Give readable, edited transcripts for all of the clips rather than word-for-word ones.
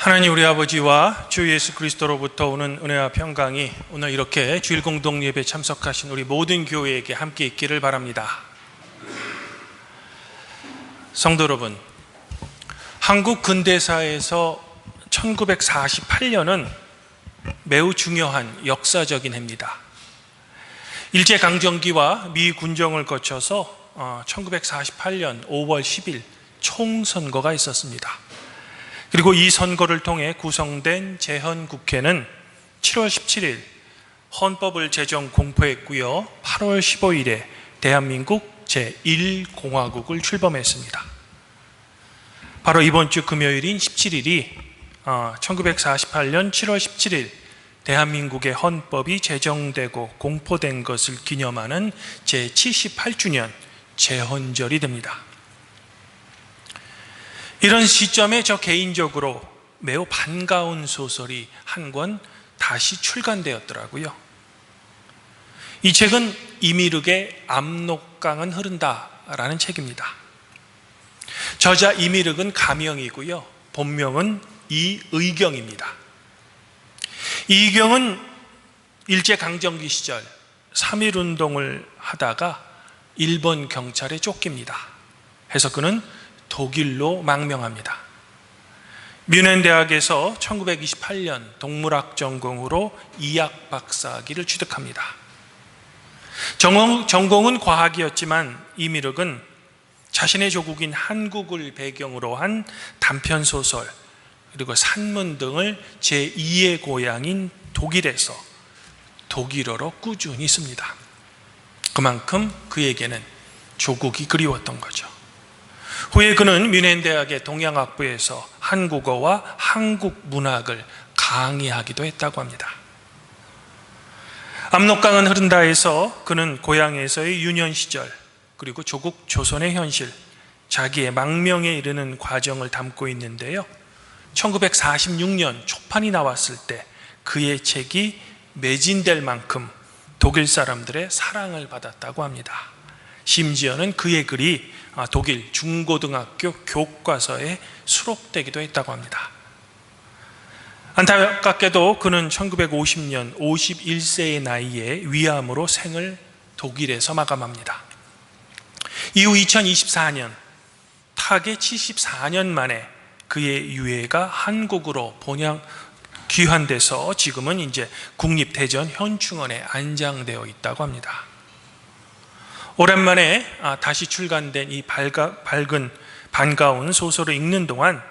하나님 우리 아버지와 주 예수 그리스도로부터 오는 은혜와 평강이 오늘 이렇게 주일 공동 예배에 참석하신 우리 모든 교회에게 함께 있기를 바랍니다. 성도 여러분, 한국 근대사에서 1948년은 매우 중요한 역사적인 해입니다. 일제강점기와 미 군정을 거쳐서 1948년 5월 10일 총선거가 있었습니다. 그리고 이 선거를 통해 구성된 재헌국회는 7월 17일 헌법을 제정 공포했고요. 8월 15일에 대한민국 제1공화국을 출범했습니다. 바로 이번 주 금요일인 17일이 1948년 7월 17일 대한민국의 헌법이 제정되고 공포된 것을 기념하는 제78주년 재헌절이 됩니다. 이런 시점에 저 개인적으로 매우 반가운 소설이 한 권 다시 출간되었더라고요. 이 책은 이미륵의 압록강은 흐른다라는 책입니다. 저자 이미륵은 가명이고요. 본명은 이의경입니다. 이의경은 일제강점기 시절 3.1운동을 하다가 일본 경찰에 쫓깁니다. 해서 그는 독일로 망명합니다. 뮌헨대학에서 1928년 동물학 전공으로 이학 박사학위를 취득합니다. 전공은 과학이었지만 이미륵은 자신의 조국인 한국을 배경으로 한 단편소설 그리고 산문 등을 제2의 고향인 독일에서 독일어로 꾸준히 씁니다. 그만큼 그에게는 조국이 그리웠던 거죠. 후에 그는 뮌헨대학의 동양학부에서 한국어와 한국 문학을 강의하기도 했다고 합니다. 압록강은 흐른다에서 그는 고향에서의 유년 시절 그리고 조국 조선의 현실, 자기의 망명에 이르는 과정을 담고 있는데요. 1946년 초판이 나왔을 때 그의 책이 매진될 만큼 독일 사람들의 사랑을 받았다고 합니다. 심지어는 그의 글이 독일 중고등학교 교과서에 수록되기도 했다고 합니다. 안타깝게도 그는 1950년 51세의 나이에 위암으로 생을 독일에서 마감합니다. 이후 2024년 타계 74년 만에 그의 유해가 한국으로 귀환돼서 지금은 이제 국립대전 현충원에 안장되어 있다고 합니다. 오랜만에 다시 출간된 이 밝은 반가운 소설을 읽는 동안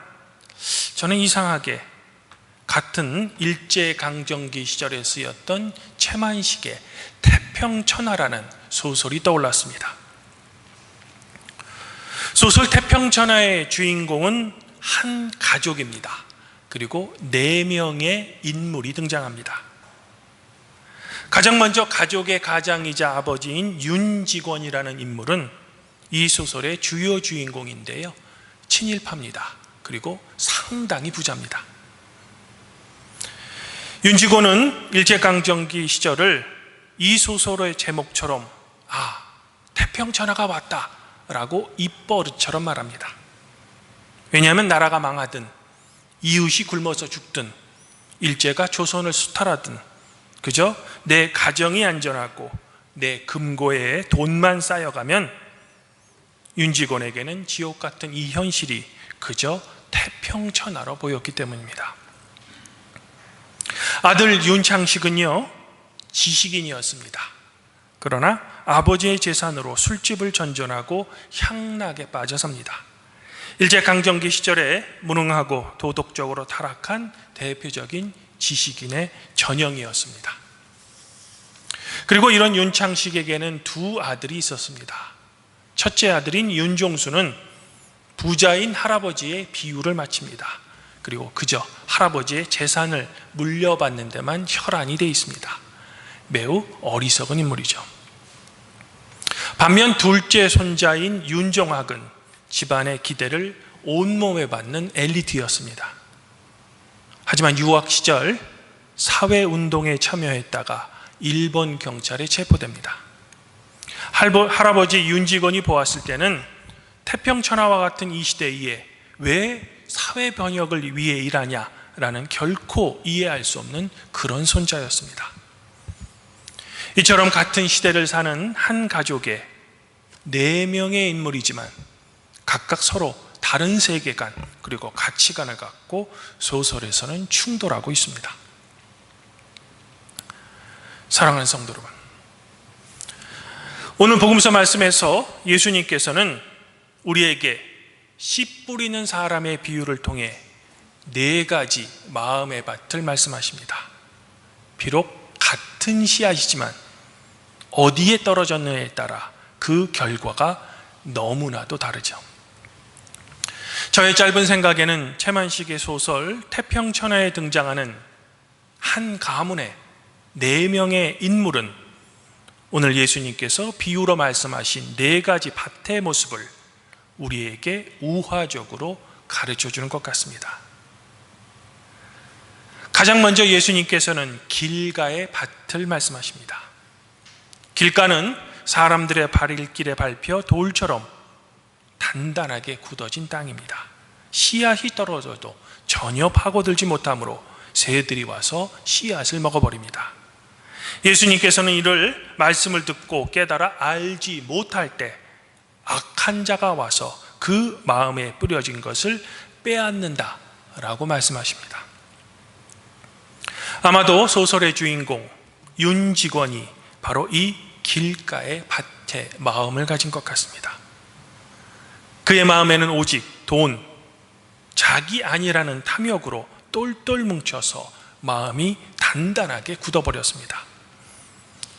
저는 이상하게 같은 일제강점기 시절에 쓰였던 최만식의 태평천하라는 소설이 떠올랐습니다. 소설 태평천하의 주인공은 한 가족입니다. 그리고 4명의 인물이 등장합니다. 가장 먼저 가족의 가장이자 아버지인 윤직원이라는 인물은 이 소설의 주요 주인공인데요. 친일파입니다. 그리고 상당히 부자입니다. 윤직원은 일제강점기 시절을 이 소설의 제목처럼 태평천하가 왔다 라고 입버릇처럼 말합니다. 왜냐하면 나라가 망하든 이웃이 굶어서 죽든 일제가 조선을 수탈하든 그저 내 가정이 안전하고 내 금고에 돈만 쌓여가면 윤직원에게는 지옥 같은 이 현실이 그저 태평천하로 보였기 때문입니다. 아들 윤창식은요, 지식인이었습니다. 그러나 아버지의 재산으로 술집을 전전하고 향락에 빠져삽니다. 일제강점기 시절에 무능하고 도덕적으로 타락한 대표적인 지식인의 전형이었습니다. 그리고 이런 윤창식에게는 2 아들이 있었습니다. 첫째 아들인 윤종수는 부자인 할아버지의 비유를 마칩니다. 그리고 그저 할아버지의 재산을 물려받는 데만 혈안이 되어 있습니다. 매우 어리석은 인물이죠. 반면 둘째 손자인 윤종학은 집안의 기대를 온몸에 받는 엘리트였습니다. 하지만 유학 시절 사회운동에 참여했다가 일본 경찰에 체포됩니다. 할아버지 윤직원이 보았을 때는 태평천하와 같은 이 시대에 왜 사회 번역을 위해 일하냐 라는 결코 이해할 수 없는 그런 손자였습니다. 이처럼 같은 시대를 사는 한 가족의 4명의 인물이지만 각각 서로 다른 세계관 그리고 가치관을 갖고 소설에서는 충돌하고 있습니다. 사랑하는 성도 여러분, 오늘 복음서 말씀에서 예수님께서는 우리에게 씨 뿌리는 사람의 비유를 통해 4가지 마음의 밭을 말씀하십니다. 비록 같은 씨앗이지만 어디에 떨어졌느냐에 따라 그 결과가 너무나도 다르죠. 저의 짧은 생각에는 최만식의 소설 태평천하에 등장하는 한 가문의 4명의 인물은 오늘 예수님께서 비유로 말씀하신 4가지 밭의 모습을 우리에게 우화적으로 가르쳐주는 것 같습니다. 가장 먼저 예수님께서는 길가의 밭을 말씀하십니다. 길가는 사람들의 발길에 밟혀 돌처럼 단단하게 굳어진 땅입니다. 씨앗이 떨어져도 전혀 파고들지 못하므로 새들이 와서 씨앗을 먹어버립니다. 예수님께서는 이를 말씀을 듣고 깨달아 알지 못할 때 악한 자가 와서 그 마음에 뿌려진 것을 빼앗는다 라고 말씀하십니다. 아마도 소설의 주인공 윤직원이 바로 이 길가의 밭의 마음을 가진 것 같습니다. 그의 마음에는 오직 돈, 자기 아니라는 탐욕으로 똘똘 뭉쳐서 마음이 단단하게 굳어버렸습니다.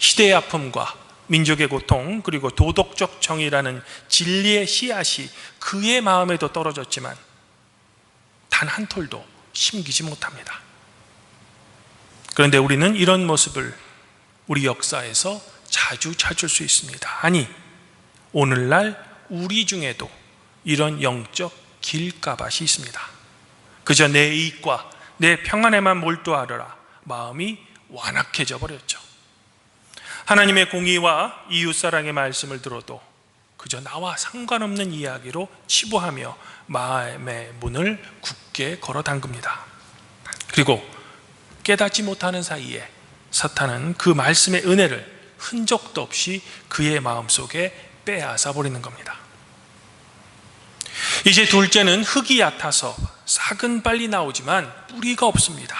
시대의 아픔과 민족의 고통 그리고 도덕적 정의라는 진리의 씨앗이 그의 마음에도 떨어졌지만 단 한 톨도 심기지 못합니다. 그런데 우리는 이런 모습을 우리 역사에서 자주 찾을 수 있습니다. 아니, 오늘날 우리 중에도 이런 영적 길가밭이 있습니다. 그저 내 이익과 내 평안에만 몰두하느라 마음이 완악해져 버렸죠. 하나님의 공의와 이웃사랑의 말씀을 들어도 그저 나와 상관없는 이야기로 치부하며 마음의 문을 굳게 걸어 담급니다. 그리고 깨닫지 못하는 사이에 사탄은 그 말씀의 은혜를 흔적도 없이 그의 마음속에 빼앗아 버리는 겁니다. 이제 둘째는 흙이 얕아서 싹은 빨리 나오지만 뿌리가 없습니다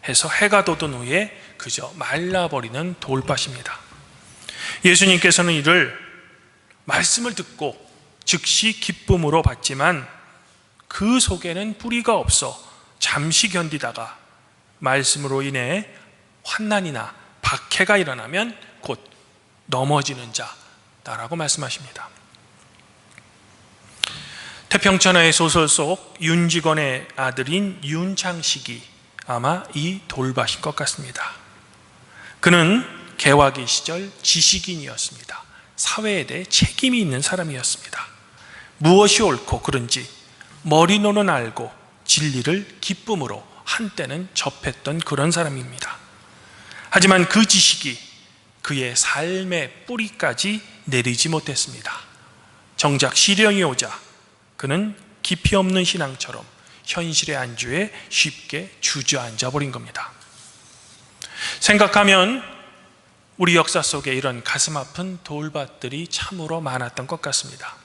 해서 해가 돋은 후에 그저 말라버리는 돌밭입니다. 예수님께서는 이를 말씀을 듣고 즉시 기쁨으로 받지만 그 속에는 뿌리가 없어 잠시 견디다가 말씀으로 인해 환난이나 박해가 일어나면 곧 넘어지는 자라고 말씀하십니다. 태평천하의 소설 속 윤직원의 아들인 윤창식이 아마 이 돌밭인 것 같습니다. 그는 개화기 시절 지식인이었습니다. 사회에 대해 책임이 있는 사람이었습니다. 무엇이 옳고 그른지 머리로는 알고 진리를 기쁨으로 한때는 접했던 그런 사람입니다. 하지만 그 지식이 그의 삶의 뿌리까지 내리지 못했습니다. 정작 시련이 오자 그는 깊이 없는 신앙처럼 현실의 안주에 쉽게 주저앉아 버린 겁니다. 생각하면 우리 역사 속에 이런 가슴 아픈 돌밭들이 참으로 많았던 것 같습니다.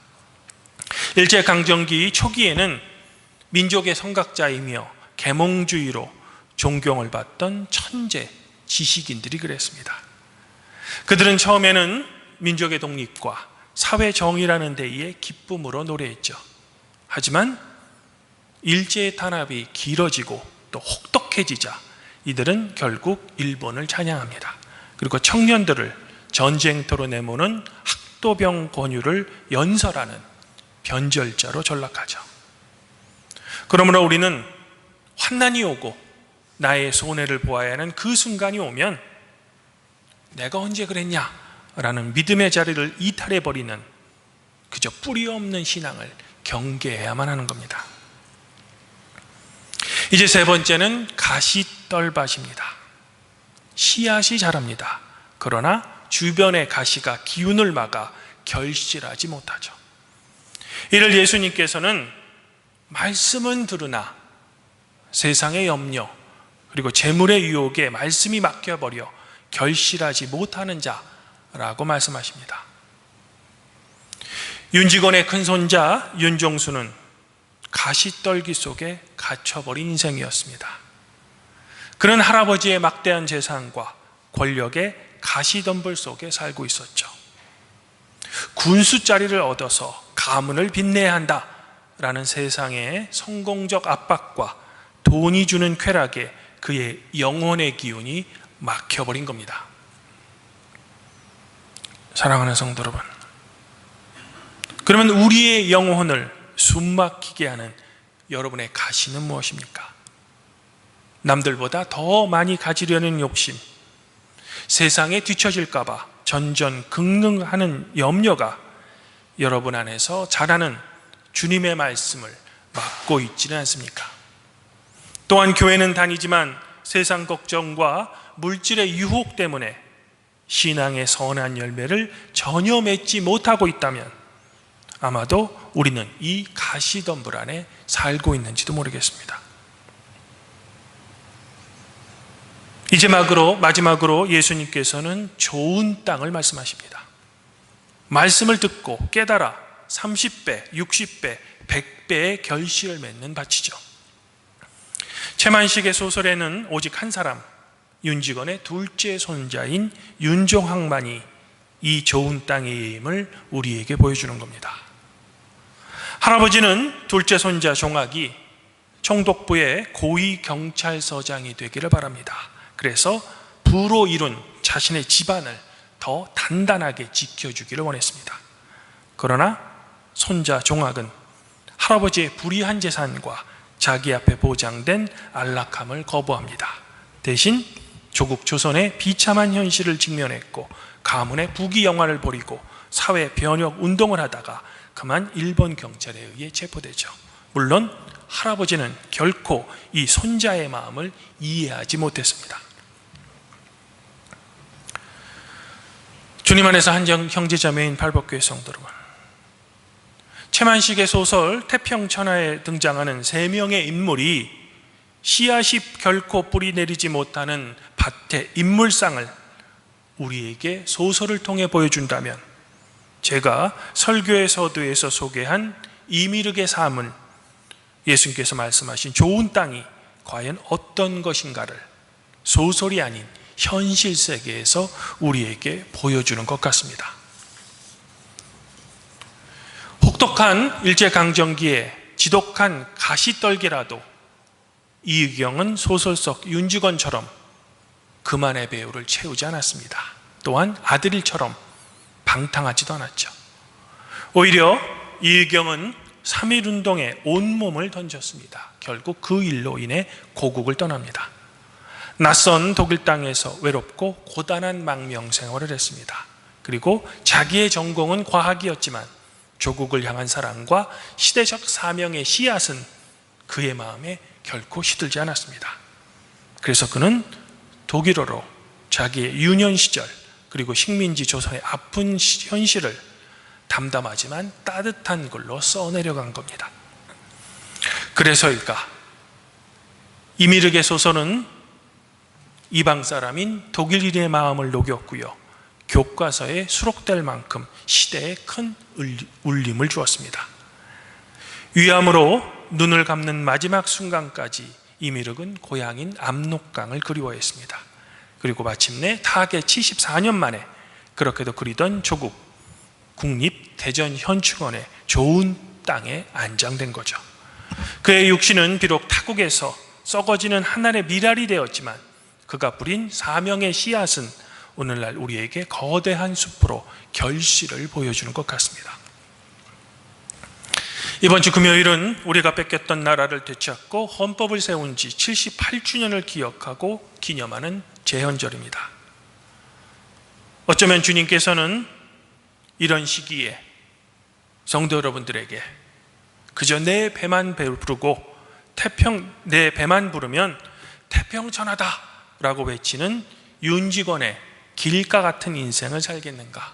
일제강점기 초기에는 민족의 성각자이며 계몽주의로 존경을 받던 천재 지식인들이 그랬습니다. 그들은 처음에는 민족의 독립과 사회 정의라는 데에 기쁨으로 노래했죠. 하지만 일제의 탄압이 길어지고 또 혹독해지자 이들은 결국 일본을 찬양합니다. 그리고 청년들을 전쟁터로 내모는 학도병 권유를 연설하는 변절자로 전락하죠. 그러므로 우리는 환난이 오고 나의 손해를 보아야 하는 그 순간이 오면 내가 언제 그랬냐? 라는 믿음의 자리를 이탈해버리는 그저 뿌리 없는 신앙을 경계해야만 하는 겁니다. 이제 세 번째는 가시떨밭입니다. 씨앗이 자랍니다. 그러나 주변의 가시가 기운을 막아 결실하지 못하죠. 이를 예수님께서는 말씀은 들으나 세상의 염려, 그리고 재물의 유혹에 말씀이 막혀버려 결실하지 못하는 자라고 말씀하십니다. 윤직원의 큰손자 윤종수는 가시떨기 속에 갇혀버린 인생이었습니다. 그는 할아버지의 막대한 재산과 권력의 가시덤불 속에 살고 있었죠. 군수자리를 얻어서 가문을 빛내야 한다라는 세상의 성공적 압박과 돈이 주는 쾌락에 그의 영혼의 기운이 막혀버린 겁니다. 사랑하는 성도 여러분, 그러면 우리의 영혼을 숨막히게 하는 여러분의 가시는 무엇입니까? 남들보다 더 많이 가지려는 욕심, 세상에 뒤처질까 봐 전전긍긍하는 염려가 여러분 안에서 자라는 주님의 말씀을 막고 있지는 않습니까? 또한 교회는 다니지만 세상 걱정과 물질의 유혹 때문에 신앙의 선한 열매를 전혀 맺지 못하고 있다면 아마도 우리는 이 가시덤불 안에 살고 있는지도 모르겠습니다. 이제 마지막으로 예수님께서는 좋은 땅을 말씀하십니다. 말씀을 듣고 깨달아 30배, 60배, 100배의 결실을 맺는 밭이죠. 최만식의 소설에는 오직 한 사람, 윤직원의 둘째 손자인 윤종학만이 이 좋은 땅의 힘을 우리에게 보여주는 겁니다. 할아버지는 둘째 손자 종학이 총독부의 고위경찰서장이 되기를 바랍니다. 그래서 부로 이룬 자신의 집안을 더 단단하게 지켜주기를 원했습니다. 그러나 손자 종학은 할아버지의 불의한 재산과 자기 앞에 보장된 안락함을 거부합니다. 대신 조국 조선의 비참한 현실을 직면했고 가문의 부귀영화를 버리고 사회 변혁 운동을 하다가 그만 일본 경찰에 의해 체포되죠. 물론 할아버지는 결코 이 손자의 마음을 이해하지 못했습니다. 주님 안에서 한 형제자매인 팔복교회 성도 여러분, 최만식의 소설 태평천하에 등장하는 세 명의 인물이 씨앗이 결코 뿌리 내리지 못하는 밭의 인물상을 우리에게 소설을 통해 보여준다면 제가 설교의 서두에서 소개한 이미륵의 삶은 예수님께서 말씀하신 좋은 땅이 과연 어떤 것인가를 소설이 아닌 현실 세계에서 우리에게 보여주는 것 같습니다. 혹독한 일제강점기에 지독한 가시떨기라도 이의경은 소설 속 윤직원처럼 그만의 배우를 채우지 않았습니다. 또한 아들일처럼 방탕하지도 않았죠. 오히려 이의경은 3.1운동에 온몸을 던졌습니다. 결국 그 일로 인해 고국을 떠납니다. 낯선 독일 땅에서 외롭고 고단한 망명 생활을 했습니다. 그리고 자기의 전공은 과학이었지만 조국을 향한 사랑과 시대적 사명의 씨앗은 그의 마음에 결코 시들지 않았습니다. 그래서 그는 독일어로 자기의 유년 시절 그리고 식민지 조선의 아픈 현실을 담담하지만 따뜻한 글로 써내려간 겁니다. 그래서일까? 이미륵의 소설은 이방 사람인 독일인의 마음을 녹였고요, 교과서에 수록될 만큼 시대에 큰 울림을 주었습니다. 위암으로 눈을 감는 마지막 순간까지 이미륵은 고향인 압록강을 그리워했습니다. 그리고 마침내 타계 74년 만에 그렇게도 그리던 조국 국립대전현충원의 좋은 땅에 안장된 거죠. 그의 육신은 비록 타국에서 썩어지는 한 알의 미랄이 되었지만 그가 뿌린 사명의 씨앗은 오늘날 우리에게 거대한 숲으로 결실을 보여주는 것 같습니다. 이번 주 금요일은 우리가 뺏겼던 나라를 되찾고 헌법을 세운 지 78주년을 기억하고 기념하는 제헌절입니다. 어쩌면 주님께서는 이런 시기에 성도 여러분들에게 그저 내 배만 부르고 내 배만 부르면 태평천하다 라고 외치는 윤직원의 길가 같은 인생을 살겠는가?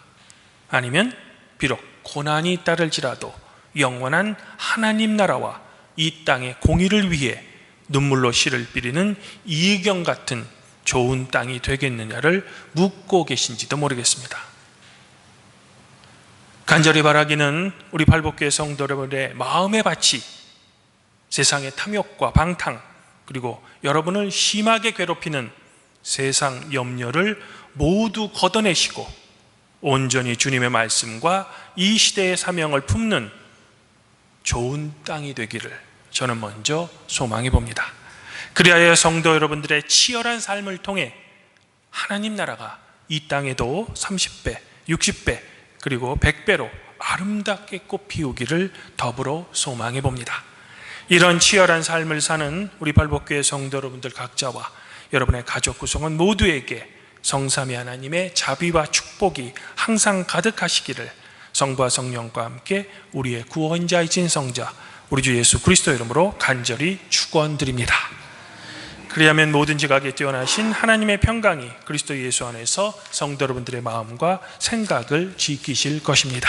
아니면 비록 고난이 따를지라도 영원한 하나님 나라와 이 땅의 공의를 위해 눈물로 씨를 뿌리는 이경 같은 좋은 땅이 되겠느냐를 묻고 계신지도 모르겠습니다. 간절히 바라기는 우리 발복교회 성도 여러분의 마음의 밭이 세상의 탐욕과 방탕, 그리고 여러분을 심하게 괴롭히는 세상 염려를 모두 걷어내시고 온전히 주님의 말씀과 이 시대의 사명을 품는 좋은 땅이 되기를 저는 먼저 소망해 봅니다. 그리하여 성도 여러분들의 치열한 삶을 통해 하나님 나라가 이 땅에도 30배, 60배, 그리고 100배로 아름답게 꽃피우기를 더불어 소망해 봅니다. 이런 치열한 삶을 사는 우리 발복교회 성도 여러분들 각자와 여러분의 가족 구성원 모두에게 성삼위 하나님의 자비와 축복이 항상 가득하시기를 성부와 성령과 함께 우리의 구원자이신 성자 우리 주 예수 그리스도 이름으로 간절히 축원드립니다. 그리하면 모든 지각에 뛰어나신 하나님의 평강이 그리스도 예수 안에서 성도 여러분들의 마음과 생각을 지키실 것입니다.